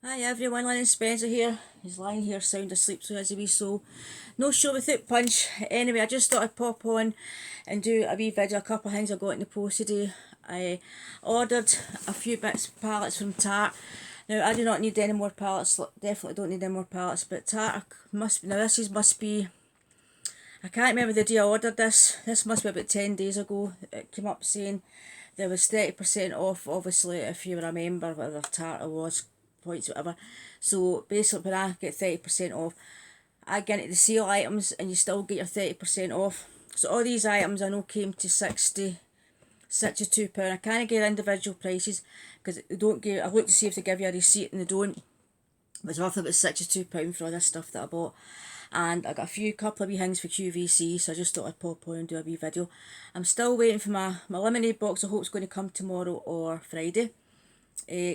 Hi everyone, Lynn and Spencer here. He's lying here sound asleep, so as a wee soul. No show without punch. Anyway, I just thought I'd pop on and do a wee video, a couple of things I got in the post today. I ordered a few pallets from Tarte. Now I do not need any more pallets, definitely don't need any more pallets, but Tarte must be, now must be, I can't remember the day I ordered this must be about 10 days ago. It came up saying there was 30% off, obviously, if you were a member, whatever Tarte was, points, whatever. So basically, when I get 30% off, I get into the sale items and you still get your 30% off. So all these items I know came to £62. I can't get individual prices because they don't give, I've looked to see if they give you a receipt and they don't. But it's roughly about £62 for all this stuff that I bought. And I got a couple of wee things for QVC, so I just thought I'd pop on and do a wee video. I'm still waiting for my lemonade box. I hope it's going to come tomorrow or Friday.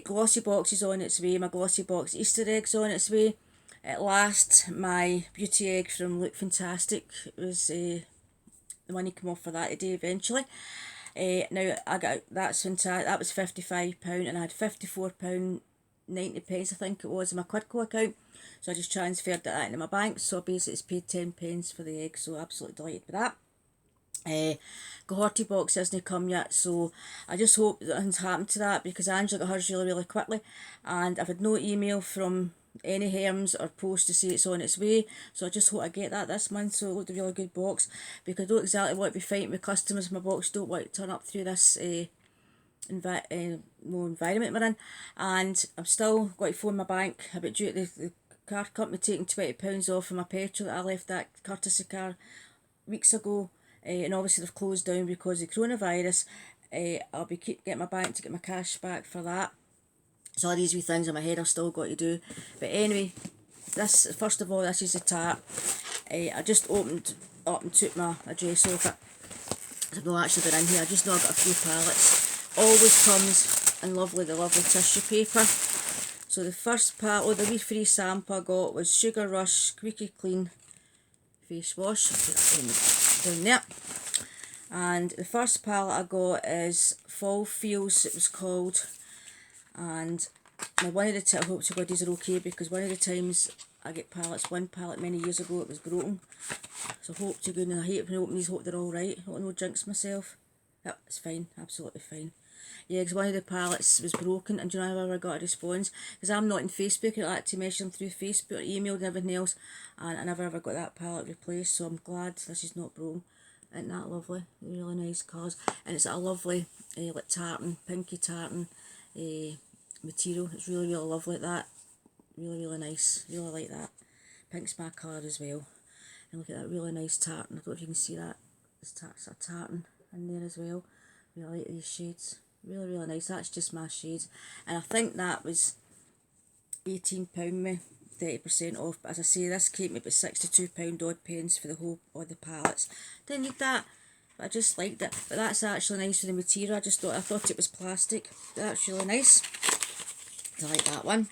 Glossy box is on its way. My glossy box Easter egg's on its way. At last, my beauty egg from Look Fantastic was the money come off for that today eventually. Now I got that's fantastic. That was £55, and I had £54 90 pence, I think it was, in my Quidco account. So I just transferred that into my bank. So basically it's paid 10 pence for the egg. So absolutely delighted with that. Cohorty box hasn't come yet, so I just hope that nothing's happened to that, because Angela got hers really quickly, and I've had no email from any Herms or post to say it's on its way, so I just hope I get that this month. So it looked a really good box, because I don't exactly want to be fighting with customers. My box don't want to turn up through this no environment we're in, and I'm still going to phone my bank about due to the car company taking £20 off of my petrol that I left that courtesy car weeks ago. And obviously they've closed down because of the coronavirus. I'll be getting my bank to get my cash back for that. So all these wee things in my head I've still got to do. But anyway, this first of all, this is the Tarte. I just opened up and took my address off it. I've not actually been in here. I just know I got a few pallets. Always comes in the lovely tissue paper. So the first pallet, the wee free sample I got was Sugar Rush Squeaky Clean face wash. Put that down there. And the first palette I got is Fall Feels, it was called. And now one of the I hope to God these are okay, because one of the times I get palettes, one palette many years ago, it was broken. So hope to goodness, I hate when I open these, hope they're alright. I don't know, jinx myself. Yep, it's fine, absolutely fine. Yeah, because one of the pallets was broken, and do you know how I ever got a response? Because I'm not in Facebook, I like to message them through Facebook, email and everything else, and I never ever got that palette replaced, so I'm glad this is not broken. Isn't that lovely? Really nice colours, and it's a lovely like tartan, pinky tartan material. It's really lovely, that. Really nice, really like that. Pink's my colour as well. And look at that really nice tartan. I don't know if you can see that. There's a tartan in there as well. Really like these shades. Really nice. That's just my shades. And I think that was £18 me, 30% off. But as I say, this came me about £62 odd pence for the whole of the palettes. Didn't need that, but I just liked it. But that's actually nice for the material. I thought it was plastic. But that's really nice. I like that one.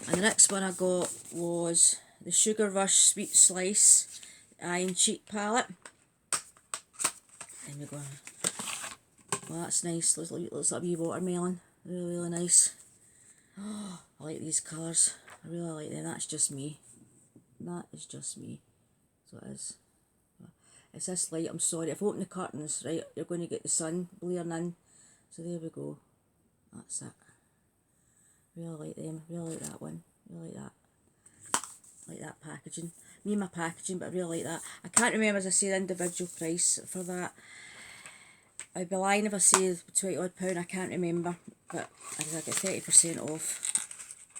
And the next one I got was the Sugar Rush Sweet Slice Iron Cheek palette. There we go. Well, that's nice. Looks like a wee watermelon. Really nice. Oh, I like these colours. I really like them. That's just me. That is just me. So it is. It's this light. I'm sorry. If I open the curtains, right, you're going to get the sun blaring in. So there we go. That's it. Really like them. Really like that one. Really like that. Like that packaging. Me and my packaging, but I really like that. I can't remember, as I say, the individual price for that. I'd be lying if I say £20 odd, I can't remember, but I got 30% off.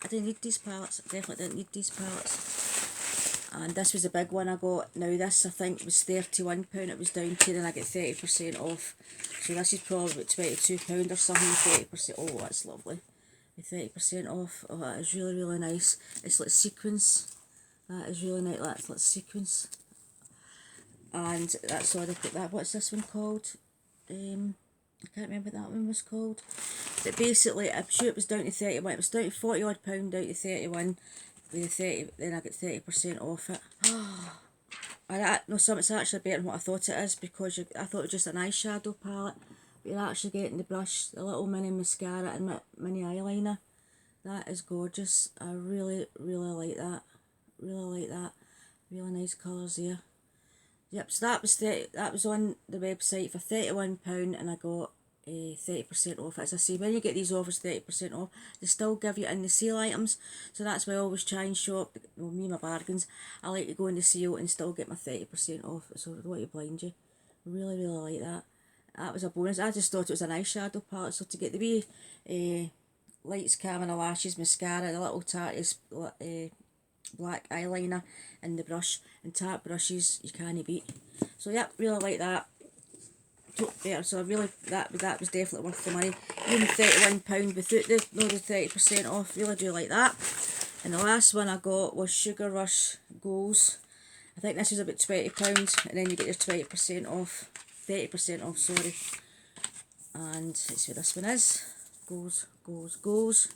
I didn't need these pallets, I definitely didn't need these pallets. And this was a big one I got. Now this I think was £31 it was down to, then I get 30% off. So this is probably about £22 or something, 30%, oh that's lovely. With 30% off, oh that is really nice. It's like sequins, that is really nice, that's like sequins. And that's all they put that, what's this one called? I can't remember what that one was called. But basically, I'm sure it was down to 31. It was down to £40 odd, down to 31. With the 30, then I get 30% off it. And no, it's actually better than what I thought it is, because I thought it was just an eyeshadow palette. But you're actually getting the brush, the little mini mascara and mini eyeliner. That is gorgeous. I really, really like that. Really like that. Really nice colours there. Yep, so that was on the website for £31 and I got 30% off. As I say, when you get these offers 30% off, they still give you in the sale items. So that's why I always try and shop, well, me and my bargains. I like to go in the sale and still get my 30% off. So I don't want to blind you. Really, really like that. That was a bonus. I just thought it was an eyeshadow palette. So to get the wee lights, camera, lashes, mascara, the little Tarte black eyeliner and the brush and Tarte brushes, you can't beat. So yep, really like that. Better, so I really that was definitely worth the money. Even £31 without the 30% off. Really do like that. And the last one I got was Sugar Rush Goals. I think this is about £20, and then you get your 20% off, 30% off, sorry. And let's see what this one is. Goals.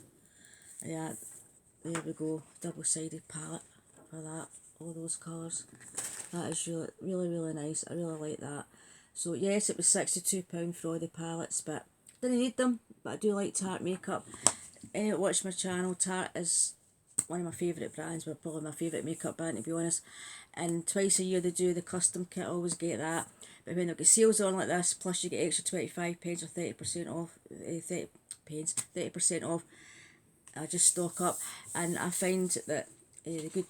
Yeah, there we go. Double-sided palette for that. All those colours. That is really, really, really nice. I really like that. So yes, it was £62 for all the palettes, but I didn't need them. But I do like Tarte makeup. Anyone that watch my channel, Tarte is one of my favourite brands, but probably my favourite makeup brand, to be honest. And twice a year they do the custom kit. I always get that. But when they get sales on like this, plus you get extra 25p or 30% off, 30% off, I just stock up. And I find that the good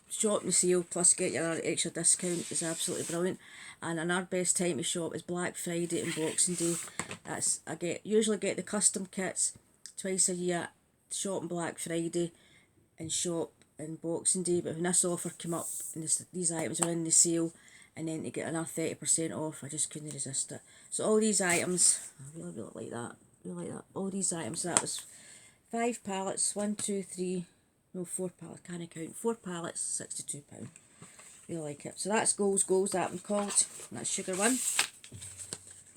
shop the sale plus get your extra discount is absolutely brilliant. And another best time to shop is Black Friday and Boxing Day. Usually get the custom kits twice a year, shop on Black Friday and shop in Boxing Day. But when this offer came up and these items were in the sale, and then to get another 30% off, I just couldn't resist it. So all these items, I really, really like that. Really like that. All these items, that was 5 pallets, 1, 2, 3, no, 4 pallets, can't count, 4 pallets, £62. Really like it. So that's Goals, that one called. And that's Sugar one.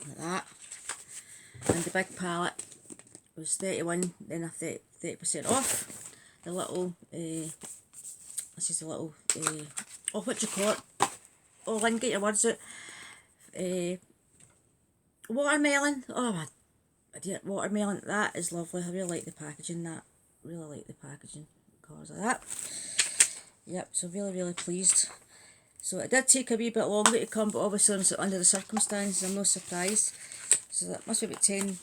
Like that. And the big pallet was 31, then a 30% off. The little, this is the little, oh, what do you call it? Oh, Lynn, get your words out. Watermelon. Oh, my dear, watermelon. That is lovely. I really like the packaging, that. Really like the packaging. Colours of that. Yep, so really, really pleased. So it did take a wee bit longer to come, but obviously under the circumstances, I'm not surprised. So that must be about 10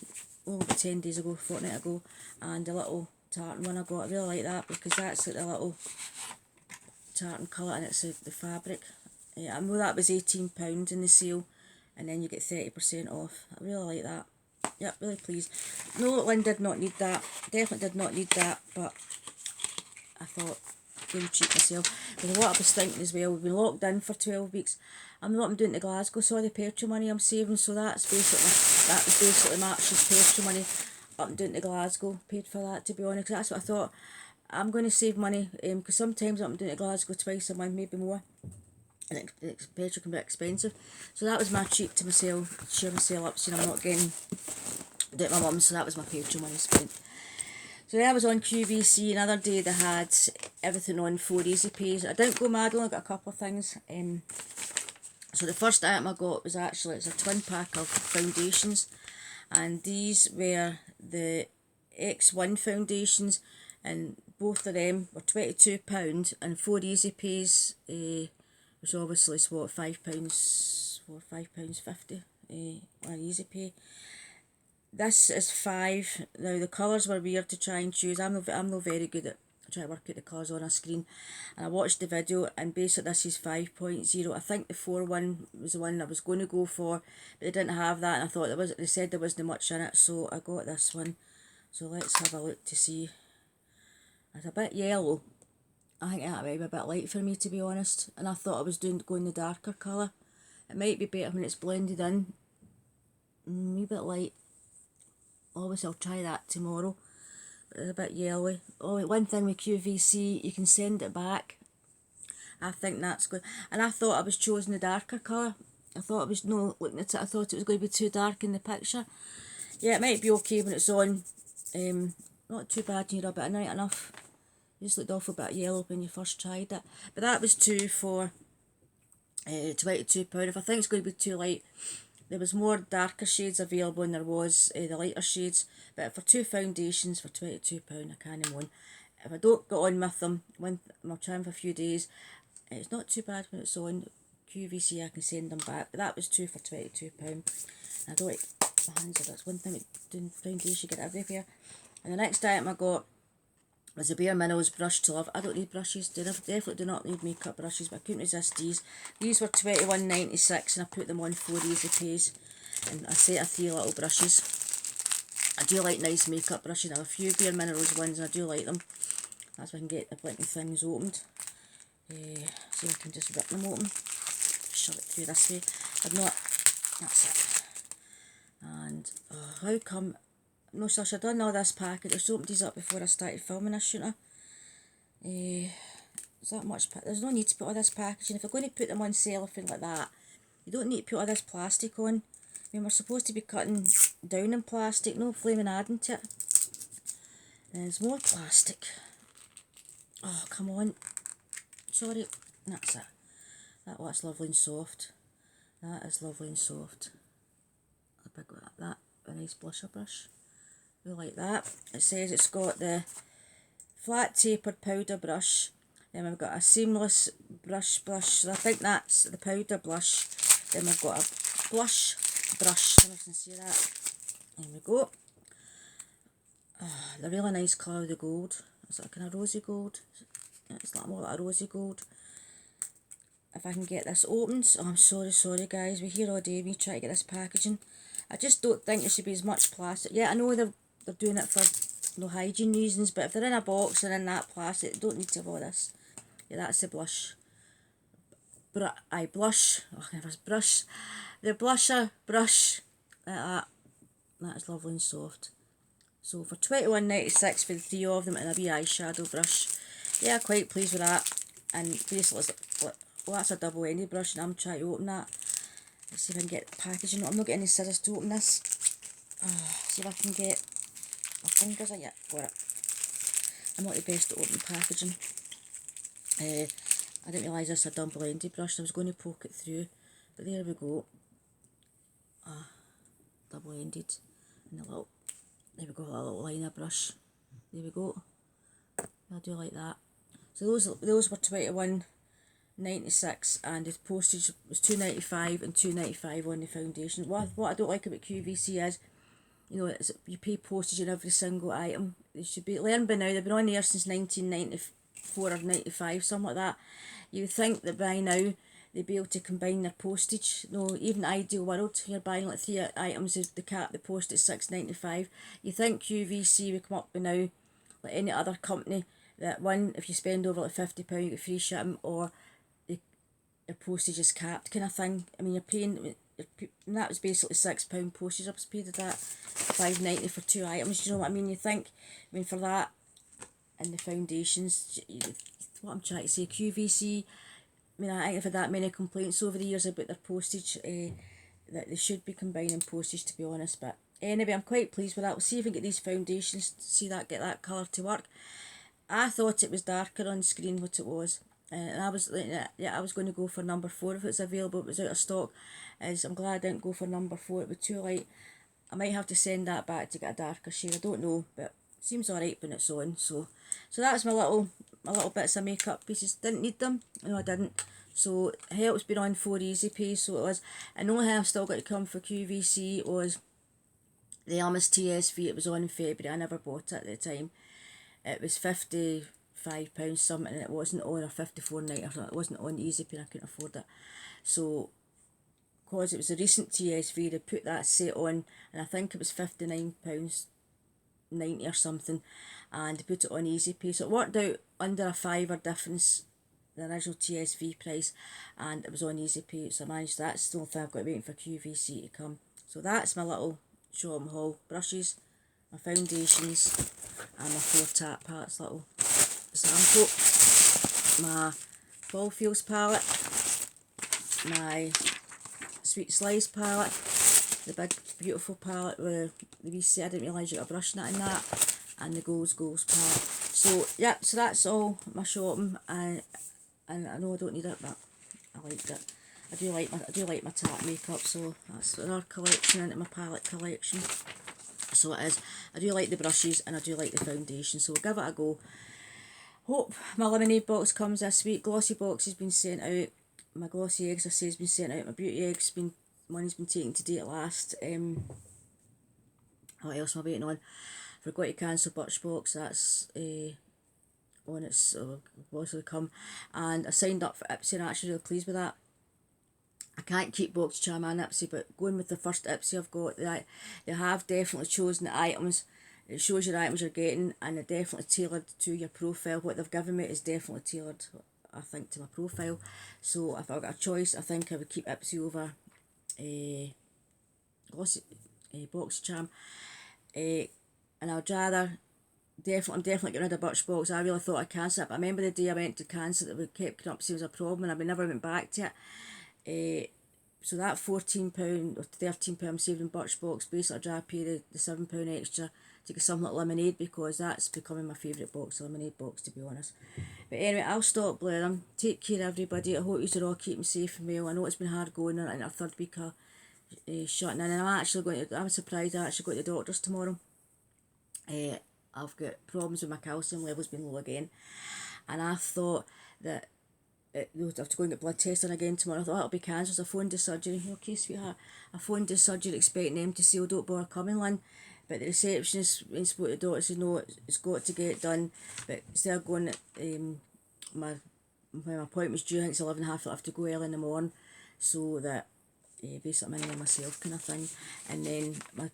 days ago, fortnight ago. And the little tartan one I got, I really like that because that's like the little tartan colour and it's the fabric. I know that was £18 in the sale, and then you get 30% off. I really like that. Yep, really pleased. No, Lynn did not need that. Definitely did not need that, but I thought I'd go and treat myself. Because what I was thinking as well, we've been locked in for 12 weeks. I'm not doing to Glasgow, so all the petrol money I'm saving, so that was basically March's petrol money up and down to Glasgow. Paid for that, to be honest, 'cause that's what I thought. I'm going to save money, because sometimes I'm doing to Glasgow twice a month, maybe more. And petrol can be expensive. So that was my treat to myself, cheer myself up, so I'm not getting down to my mum's, so that was my petrol money spent. So then I was on QVC. Another day they had everything on 4 easy pays. I didn't go mad, I only got a couple of things. So the first item I got was actually, it's a twin pack of foundations. And these were the X1 foundations, and both of them were £22, and 4 easy pays, which obviously is what, £5.50 on easy pay. This is 5. Now the colours were weird to try and choose. I'm not very good at trying to work out the colours on a screen. And I watched the video, and basically this is 5.0. I think the 4 one was the one I was going to go for, but they didn't have that, and I thought they said there wasn't much in it, so I got this one. So let's have a look to see. It's a bit yellow. I think that might be a bit light for me, to be honest. And I thought I was going the darker colour. It might be better when it's blended in. A wee bit light. Obviously I'll try that tomorrow. But it's a bit yellowy. Oh, one thing with QVC, you can send it back. I think that's good. And I thought I was choosing the darker colour. I thought I was, no, looking at it, I thought it was going to be too dark in the picture. Yeah, it might be okay when it's on. Not too bad when you rub it in right enough. It just looked awful bit yellow when you first tried it. But that was 2 for £22. If I think it's going to be too light, there was more darker shades available than there was the lighter shades, but for 2 foundations for £22, I can't moan. If I don't get on with them, I'll try them for a few days. It's not too bad when it's on QVC, I can send them back, but that was 2 for £22. I don't like my hands, that's one thing with doing foundation, get it everywhere. And the next item I got was a Bare Minerals brush to love. I don't need brushes, definitely do not need makeup brushes, but I couldn't resist these. These were £21.96 and I put them on 4 easy pays. And a set of 3 little brushes. I do like nice makeup brushes. I have a few Bare Minerals ones and I do like them. That's why I can get the blinking things opened. See if I can just rip them open. Shove it through this way. If not, that's it. And how come... No, so I should have done all this package. I just opened these up before I started filming this, shouldn't I? Is that much? There's no need to put all this packaging. If you're going to put them on cellophane like that, you don't need to put all this plastic on. I mean, we're supposed to be cutting down in plastic, no flaming adding to it. There's more plastic. Oh, come on. Sorry. That's it. That's lovely and soft. That is lovely and soft. A big one like that. A nice blusher brush. We like that. It says it's got the flat tapered powder brush. Then we've got a seamless blush. So I think that's the powder blush. Then we've got a blush brush. I can see that. There we go. The really nice cloud of gold. It's like a kind of rosy gold. It's like more like a rosy gold. If I can get this opened. Oh, I'm sorry guys. We're here all day. We try to get this packaging. I just don't think there should be as much plastic. Yeah, I know they're doing it for no hygiene reasons, but if they're in a box and in that plastic, they don't need to have all this. Yeah, that's the blush. Blush. Oh, I never brush. The blusher brush. Like that. That is lovely and soft. So for £21.96 for the 3 of them and a wee eyeshadow brush. Yeah, quite pleased with that. And basically, it's like, well, that's a double-ended brush and I'm trying to open that. Let's see if I can get the packaging. I'm not getting any scissors to open this. See if I can get my fingers in it. Got it. I'm not the best at opening packaging. I didn't realise this was a double-ended brush. I was going to poke it through. But there we go. Double-ended. And a little, there we go, a little liner brush. There we go. I do like that. So those were £21.96 and the postage was £2.95 and £2.95 on the foundation. What I don't like about QVC is, you know, you pay postage on every single item. They should be learned by now. They've been on there since 1994 or 95, something like that. You would think that by now they'd be able to combine their postage. No, even Ideal World, you're buying like 3 items, the post at £6.95. You think QVC would come up by now, like any other company, that one, if you spend over like £50 you get free shipping, or your postage is capped kind of thing. I mean, you're paying, and that was basically £6 postage. I was paid at that £5.90 for 2 items. Do you know what I mean? You think, I mean, for that and the foundations, what I'm trying to say, QVC, I mean, I think I've had that many complaints over the years about their postage, that they should be combining postage, to be honest. But anyway, I'm quite pleased with that. We'll see if we can get these foundations, get that colour to work. I thought it was darker on screen what it was. And I was going to go for number 4 if it's available. It was out of stock. I'm glad I didn't go for number 4. It was too light. I might have to send that back to get a darker shade. I don't know, but it seems alright when it's on. So that's my little bits of makeup pieces. Didn't need them. No, I didn't. So Help's been on 4 easy pays. So it was. And the only thing I've still got to come for QVC was the Almas TSV. It was on in February. I never bought it at the time. It was £55 something, and it wasn't on, or £54.90 or something. It wasn't on easy pay. I couldn't afford it. So because it was a recent TSV, they put that set on, and I think it was £59.90 or something, and they put it on easy pay. So it worked out under a £5 difference, the original TSV price, and it was on easy pay. So I managed that. That's the only thing I've got waiting for QVC to come. So that's my little show 'em haul. Brushes, my foundations, and my 4 Tarte palettes, little sample, my Ball Fields palette, my Sweet Slice palette, the big beautiful palette with the wee set, I didn't realise you got a brush nut in that, and the Goals palette. So yeah, so that's all my shopping, and I know I don't need it, but I liked it. I do like my Tarte makeup, so that's another collection into my palette collection. So it is. I do like the brushes and I do like the foundation, so we'll give it a go. Hope my lemonade box comes this week. Glossy box has been sent out. My glossy eggs, I say, has been sent out. My beauty eggs money's been taken to date at last. What else am I waiting on? Forgot to cancel Birchbox. That's on its obviously come. And I signed up for Ipsy and I'm actually really pleased with that. I can't keep BoxyCharm and Ipsy, but going with the first Ipsy I've got, they have definitely chosen the items. It shows your items you're getting, and they're definitely tailored to your profile. What they've given me is definitely tailored, I think, to my profile. So if I got a choice, I think I would keep Ipsy over BoxyCharm. And I'd rather, I'm definitely getting rid of Birchbox. I really thought I'd cancel it, but I remember the day I went to cancel it, we kept coming up saying it was a problem, and I never went back to it. So that £14 or £13 I'm saving Birchbox, basically I'd rather pay the £7 extra to get something like lemonade, because that's becoming my favourite box, the lemonade box, to be honest. But anyway, I'll stop blaring. Take care, everybody. I hope you're all keeping safe and well. I know it's been hard going in our third week of shutting in, and I'm surprised I actually go to the doctors tomorrow. I've got problems with my calcium levels being low again, and I thought that I have to go and get blood testing again tomorrow. I thought that'll be cancer, so I phoned the surgery. Okay, sweetheart. I phoned the surgery expecting them to say, oh, don't bother coming, Lynn. But the receptionist, when spoke to the doctor, said, no, it's got to get done. But instead of going, when my appointment's due, I think it's 11:30, I have to go early in the morning, so that basically I'm in there myself kind of thing. And then my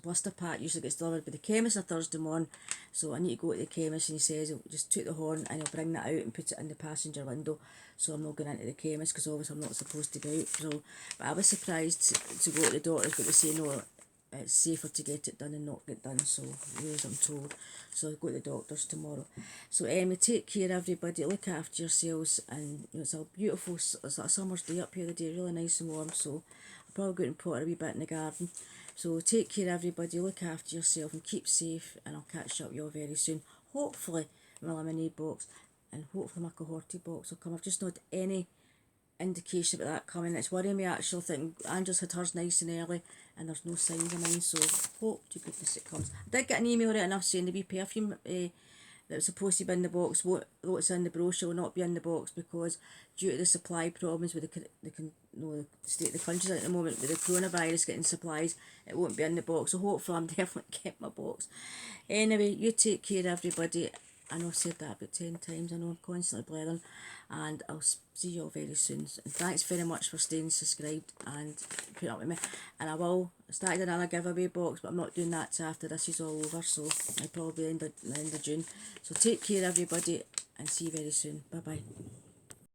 blister pack usually gets delivered by the chemist on Thursday morning, so I need to go to the chemist, and he says he'll just toot the horn and he'll bring that out and put it in the passenger window, so I'm not going into the chemist because obviously I'm not supposed to be out. So, but I was surprised to go to the doctors, but they say no, it's safer to get it done and not get done, so as I'm told. So I'll go to the doctors tomorrow. So take care, everybody, look after yourselves, and it's a beautiful, it's like a summer's day up here today, really nice and warm, so I'll probably go out and pot a wee bit in the garden. So take care, everybody, look after yourself and keep safe, and I'll catch up with you all very soon. Hopefully my lemonade box and hopefully my cohorty box will come. I've just not had any indication about that coming. It's worrying me actually, thinking Andrew's had hers nice and early and there's no signs of mine, so hope to goodness it comes. I did get an email right enough saying the wee perfume that was supposed to be in the box, what's in the brochure will not be in the box, because due to the supply problems with the state of the country at the moment with the coronavirus getting supplies, it won't be in the box. So hopefully I'm definitely kept my box. Anyway, you take care, everybody. I know I've said that about 10 times. I know I'm constantly blathering, and I'll see you all very soon. And thanks very much for staying subscribed and putting up with me. And I will start another giveaway box, but I'm not doing that till after this is all over, so I'll probably end the end of June. So take care, everybody, and see you very soon. Bye bye.